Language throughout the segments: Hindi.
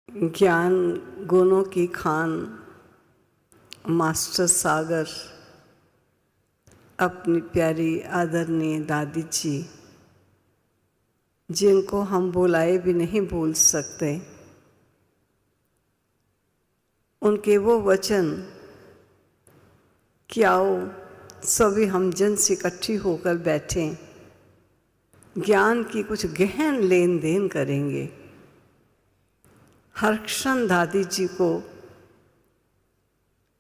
ज्ञान गुणों की खान मास्टर सागर अपनी प्यारी आदरणीय दादी जी, जिनको हम बुलाए भी नहीं भूल सकते, उनके वो वचन कि आओ सभी हम जन से इकट्ठी होकर बैठें, ज्ञान की कुछ गहन लेन देन करेंगे। हर क्षण दादी जी को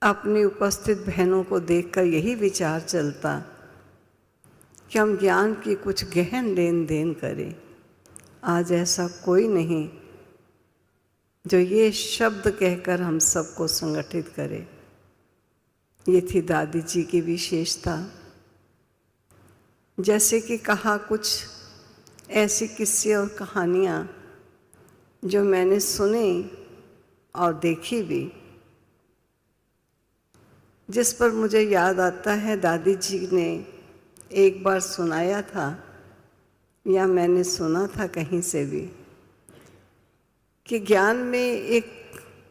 अपनी उपस्थित बहनों को देखकर यही विचार चलता कि हम ज्ञान की कुछ गहन लेन देन करें। आज ऐसा कोई नहीं जो ये शब्द कहकर हम सबको संगठित करे। ये थी दादी जी की विशेषता। जैसे कि कहा, कुछ ऐसे किस्से और कहानियाँ जो मैंने सुनी और देखी भी, जिस पर मुझे याद आता है दादी जी ने एक बार सुनाया था या मैंने सुना था कहीं से भी, कि ज्ञान में एक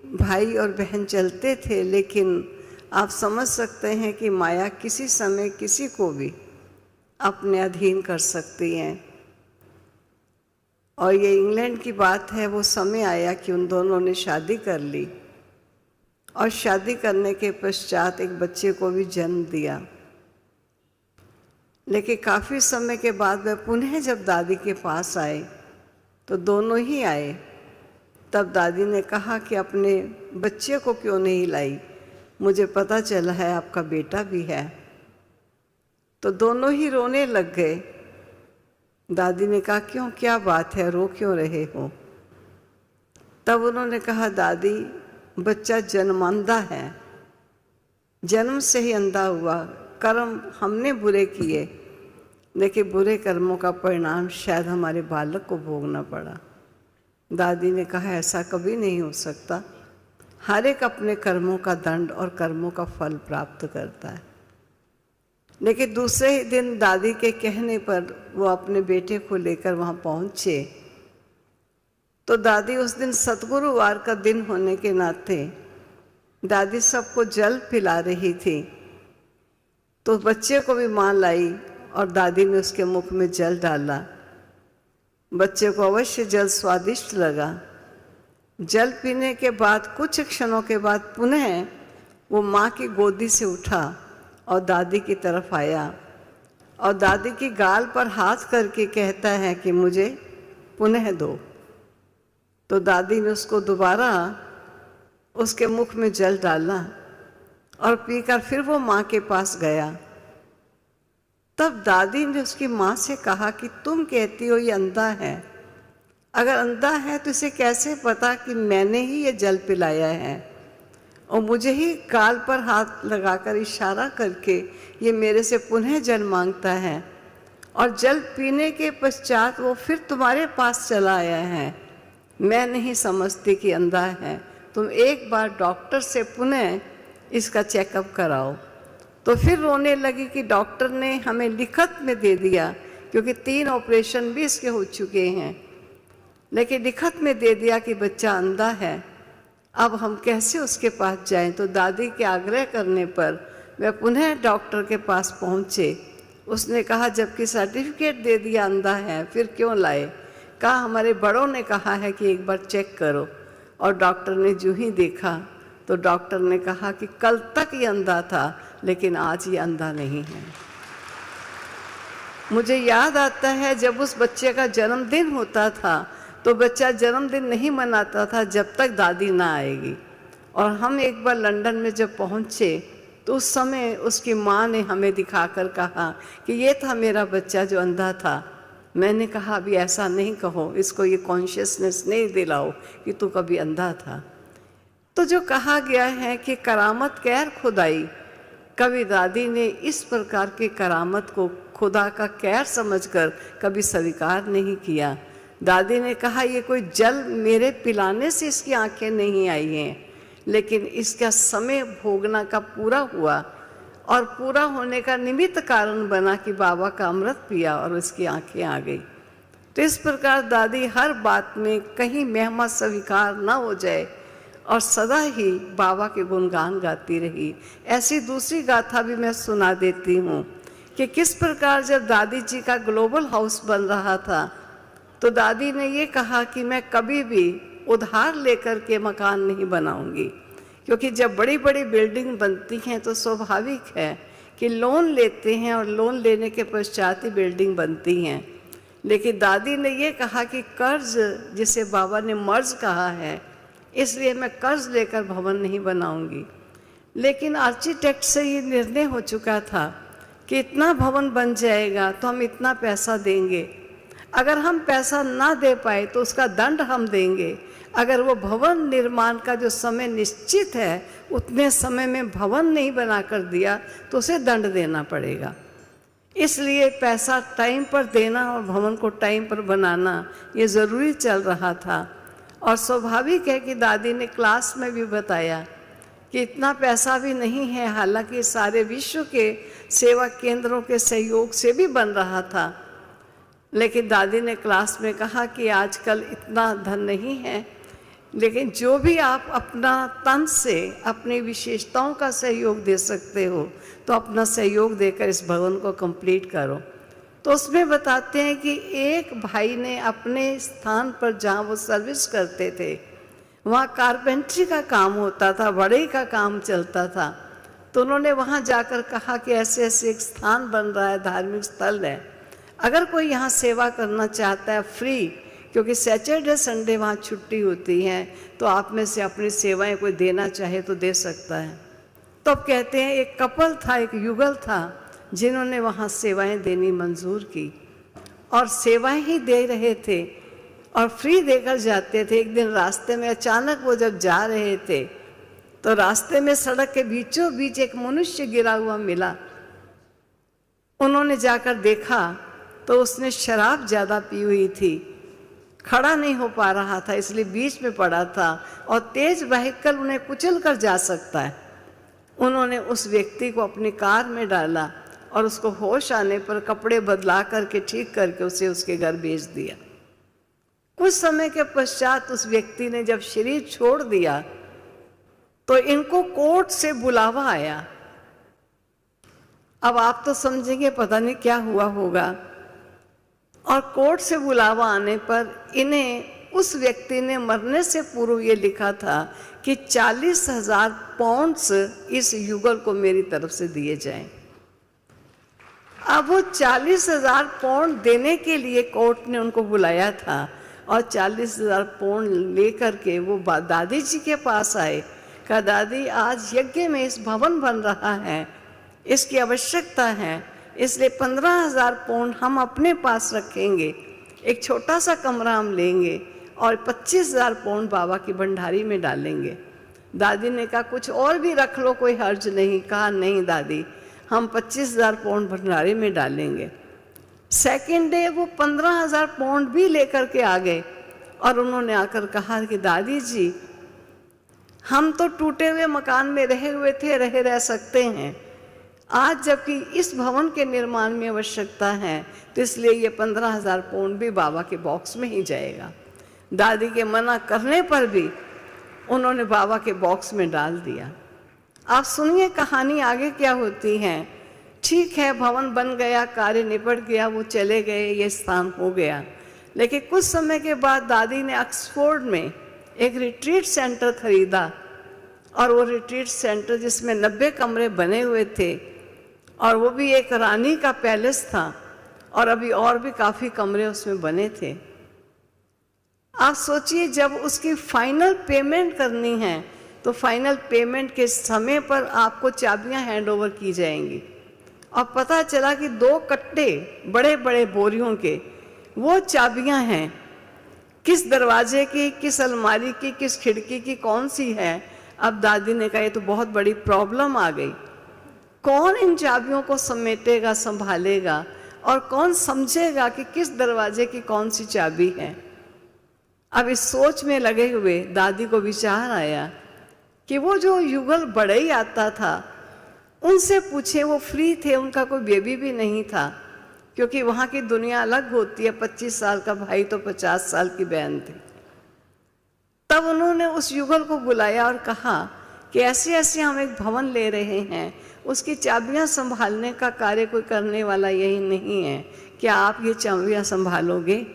भाई और बहन चलते थे, लेकिन आप समझ सकते हैं कि माया किसी समय किसी को भी अपने अधीन कर सकती हैं। और ये इंग्लैंड की बात है। वो समय आया कि उन दोनों ने शादी कर ली और शादी करने के पश्चात एक बच्चे को भी जन्म दिया। लेकिन काफ़ी समय के बाद वह पुनः जब दादी के पास आए तो दोनों ही आए। तब दादी ने कहा कि अपने बच्चे को क्यों नहीं लाई, मुझे पता चला है आपका बेटा भी है। तो दोनों ही रोने लग गए। दादी ने कहा, क्यों, क्या बात है, रो क्यों रहे हो? तब उन्होंने कहा, दादी बच्चा जन्मांधा है, जन्म से ही अंधा हुआ। कर्म हमने बुरे किए, लेकिन बुरे कर्मों का परिणाम शायद हमारे बालक को भोगना पड़ा। दादी ने कहा, ऐसा कभी नहीं हो सकता। हर एक अपने कर्मों का दंड और कर्मों का फल प्राप्त करता है। लेकिन दूसरे ही दिन दादी के कहने पर वो अपने बेटे को लेकर वहाँ पहुँचे। तो दादी उस दिन सतगुरुवार का दिन होने के नाते दादी सबको जल पिला रही थी। तो बच्चे को भी माँ लाई और दादी ने उसके मुख में जल डाला। बच्चे को अवश्य जल स्वादिष्ट लगा। जल पीने के बाद कुछ क्षणों के बाद पुनः वो माँ की गोदी से उठा और दादी की तरफ आया और दादी की गाल पर हाथ करके कहता है कि मुझे पुनः दो। तो दादी ने उसको दोबारा उसके मुख में जल डाला और पीकर फिर वो माँ के पास गया। तब दादी ने उसकी माँ से कहा कि तुम कहती हो ये अंधा है, अगर अंधा है तो इसे कैसे पता कि मैंने ही ये जल पिलाया है और मुझे ही गाल पर हाथ लगाकर इशारा करके ये मेरे से पुनः जल मांगता है, और जल पीने के पश्चात वो फिर तुम्हारे पास चला आया है। मैं नहीं समझती कि अंधा है, तुम एक बार डॉक्टर से पुनः इसका चेकअप कराओ। तो फिर रोने लगी कि डॉक्टर ने हमें लिखत में दे दिया, क्योंकि 3 ऑपरेशन भी इसके हो चुके हैं, लेकिन लिखत में दे दिया कि बच्चा अंधा है। अब हम कैसे उसके पास जाएं? तो दादी के आग्रह करने पर वह पुनः डॉक्टर के पास पहुँचे। उसने कहा, जबकि सर्टिफिकेट दे दिया अंधा है, फिर क्यों लाए? कहा, हमारे बड़ों ने कहा है कि एक बार चेक करो। और डॉक्टर ने जो ही देखा तो डॉक्टर ने कहा कि कल तक ये अंधा था, लेकिन आज ये अंधा नहीं है। मुझे याद आता है जब उस बच्चे का जन्मदिन होता था तो बच्चा जन्मदिन नहीं मनाता था जब तक दादी ना आएगी। और हम एक बार लंदन में जब पहुँचे तो उस समय उसकी माँ ने हमें दिखाकर कहा कि ये था मेरा बच्चा जो अंधा था। मैंने कहा, अभी ऐसा नहीं कहो, इसको ये कॉन्शियसनेस नहीं दिलाओ कि तू कभी अंधा था। तो जो कहा गया है कि करामत कैर खुदाई, कभी दादी ने इस प्रकार की करामत को खुदा का कैर समझकर कभी स्वीकार नहीं किया। दादी ने कहा, ये कोई जल मेरे पिलाने से इसकी आंखें नहीं आई हैं, लेकिन इसका समय भोगना का पूरा हुआ और पूरा होने का निमित्त कारण बना कि बाबा का अमृत पिया और उसकी आंखें आ गई। तो इस प्रकार दादी हर बात में कहीं महिमा स्वीकार ना हो जाए और सदा ही बाबा के गुणगान गाती रही। ऐसी दूसरी गाथा भी मैं सुना देती हूँ कि किस प्रकार जब दादी जी का ग्लोबल हाउस बन रहा था तो दादी ने ये कहा कि मैं कभी भी उधार लेकर के मकान नहीं बनाऊंगी, क्योंकि जब बड़ी बड़ी बिल्डिंग बनती हैं तो स्वाभाविक है कि लोन लेते हैं और लोन लेने के पश्चात ही बिल्डिंग बनती हैं। लेकिन दादी ने ये कहा कि कर्ज, जिसे बाबा ने मर्ज कहा है, इसलिए मैं कर्ज लेकर भवन नहीं बनाऊंगी। लेकिन आर्किटेक्ट से ये निर्णय हो चुका था कि इतना भवन बन जाएगा तो हम इतना पैसा देंगे, अगर हम पैसा ना दे पाए तो उसका दंड हम देंगे, अगर वो भवन निर्माण का जो समय निश्चित है उतने समय में भवन नहीं बना कर दिया तो उसे दंड देना पड़ेगा। इसलिए पैसा टाइम पर देना और भवन को टाइम पर बनाना ये ज़रूरी चल रहा था। और स्वाभाविक है कि दादी ने क्लास में भी बताया कि इतना पैसा भी नहीं है, हालांकि सारे विश्व के सेवा केंद्रों के सहयोग से भी बन रहा था। लेकिन दादी ने क्लास में कहा कि आजकल इतना धन नहीं है, लेकिन जो भी आप अपना तन से अपनी विशेषताओं का सहयोग दे सकते हो तो अपना सहयोग देकर इस भवन को कंप्लीट करो। तो उसमें बताते हैं कि एक भाई ने अपने स्थान पर जहाँ वो सर्विस करते थे वहाँ कारपेंट्री का काम होता था, बढ़ई का काम चलता था। तो उन्होंने वहाँ जाकर कहा कि ऐसे ऐसे एक स्थान बन रहा है, धार्मिक स्थल है, अगर कोई यहाँ सेवा करना चाहता है फ्री, क्योंकि सैटरडे संडे वहाँ छुट्टी होती है, तो आप में से अपनी सेवाएं कोई देना चाहे तो दे सकता है। तो अब कहते हैं एक कपल था, एक युगल था, जिन्होंने वहाँ सेवाएं देनी मंजूर की और सेवाएं ही दे रहे थे और फ्री देकर जाते थे। एक दिन रास्ते में अचानक वो जब जा रहे थे तो रास्ते में सड़क के बीचों बीच एक मनुष्य गिरा हुआ मिला। उन्होंने जाकर देखा तो उसने शराब ज़्यादा पी हुई थी, खड़ा नहीं हो पा रहा था, इसलिए बीच में पड़ा था और तेज व्हीकल उन्हें कुचल कर जा सकता है। उन्होंने उस व्यक्ति को अपनी कार में डाला और उसको होश आने पर कपड़े बदला करके ठीक करके उसे उसके घर भेज दिया। कुछ समय के पश्चात उस व्यक्ति ने जब शरीर छोड़ दिया तो इनको कोर्ट से बुलावा आया। अब आप तो समझेंगे पता नहीं क्या हुआ होगा। और कोर्ट से बुलावा आने पर इन्हें उस व्यक्ति ने मरने से पूर्व ये लिखा था कि 40,000 पाउंड्स इस युगल को मेरी तरफ से दिए जाएं। अब वो 40,000 पाउंड देने के लिए कोर्ट ने उनको बुलाया था और 40,000 पाउंड लेकर के वो दादी जी के पास आए। कहा दादी आज यज्ञ में इस भवन बन रहा है, इसकी आवश्यकता है, इसलिए 15,000 पाउंड हम अपने पास रखेंगे, एक छोटा सा कमरा हम लेंगे और 25,000 पाउंड बाबा की भंडारी में डालेंगे। दादी ने कहा कुछ और भी रख लो, कोई हर्ज नहीं। कहा नहीं दादी, हम 25,000 पाउंड भंडारी में डालेंगे। सेकेंड डे वो 15,000 पाउंड भी लेकर के आ गए और उन्होंने आकर कहा कि दादी जी हम तो टूटे हुए मकान में रहे हुए थे, रह सकते हैं, आज जबकि इस भवन के निर्माण में आवश्यकता है तो इसलिए ये 15,000 पाउंड भी बाबा के बॉक्स में ही जाएगा। दादी के मना करने पर भी उन्होंने बाबा के बॉक्स में डाल दिया। आप सुनिए कहानी आगे क्या होती है। ठीक है, भवन बन गया, कार्य निपट गया, वो चले गए, ये स्थान हो गया। लेकिन कुछ समय के बाद दादी ने ऑक्सफोर्ड में एक रिट्रीट सेंटर खरीदा और वो रिट्रीट सेंटर जिसमें 90 कमरे बने हुए थे और वो भी एक रानी का पैलेस था और अभी और भी काफ़ी कमरे उसमें बने थे। आप सोचिए जब उसकी फाइनल पेमेंट करनी है तो फाइनल पेमेंट के समय पर आपको चाबियां हैंड ओवर की जाएंगी और पता चला कि 2 कट्टे बड़े बड़े बोरियों के वो चाबियां हैं, किस दरवाजे की, किस अलमारी की, किस खिड़की की, कौन सी है। अब दादी ने कहा ये तो बहुत बड़ी प्रॉब्लम आ गई, कौन इन चाबियों को समेटेगा, संभालेगा और कौन समझेगा कि किस दरवाजे की कौन सी चाबी है। अब इस सोच में लगे हुए दादी को विचार आया कि वो जो युगल बढ़ई आता था उनसे पूछे, वो फ्री थे, उनका कोई बेबी भी नहीं था, क्योंकि वहाँ की दुनिया अलग होती है। 25 साल का भाई तो 50 साल की बहन थी। तब उन्होंने उस युगल को बुलाया और कहा कि ऐसे ऐसे हम एक भवन ले रहे हैं, उसकी चाबियां संभालने का कार्य कोई करने वाला यही नहीं है, क्या आप ये चाबियां संभालोगे?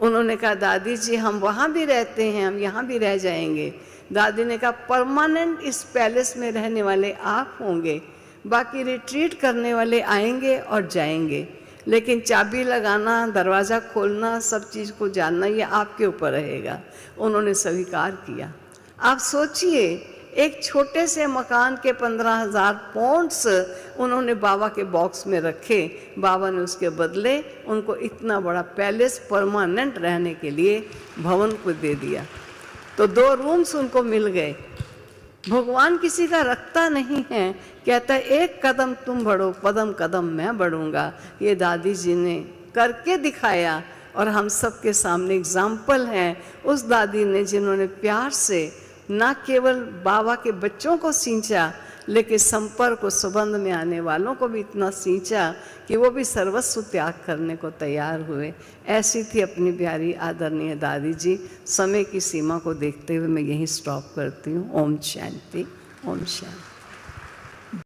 उन्होंने कहा दादी जी हम वहाँ भी रहते हैं, हम यहाँ भी रह जाएंगे। दादी ने कहा परमानेंट इस पैलेस में रहने वाले आप होंगे, बाकी रिट्रीट करने वाले आएंगे और जाएंगे, लेकिन चाबी लगाना, दरवाज़ा खोलना, सब चीज़ को जानना ये आपके ऊपर रहेगा। उन्होंने स्वीकार किया। आप सोचिए, एक छोटे से मकान के 15,000 पौंड्स उन्होंने बाबा के बॉक्स में रखे। बाबा ने उसके बदले उनको इतना बड़ा पैलेस परमानेंट रहने के लिए भवन को दे दिया। तो 2 रूम्स उनको मिल गए। भगवान किसी का रखता नहीं है, कहता है एक कदम तुम बढ़ो, कदम कदम मैं बढ़ूंगा। ये दादी जी ने करके दिखाया और हम सबके सामने एग्जाम्पल हैं उस दादी ने जिन्होंने प्यार से न केवल बाबा के बच्चों को सींचा, लेकिन संपर्क और संबंध में आने वालों को भी इतना सींचा कि वो भी सर्वस्व त्याग करने को तैयार हुए। ऐसी थी अपनी प्यारी आदरणीय दादी जी। समय की सीमा को देखते हुए मैं यहीं स्टॉप करती हूँ। ओम शांति, ओम शांति।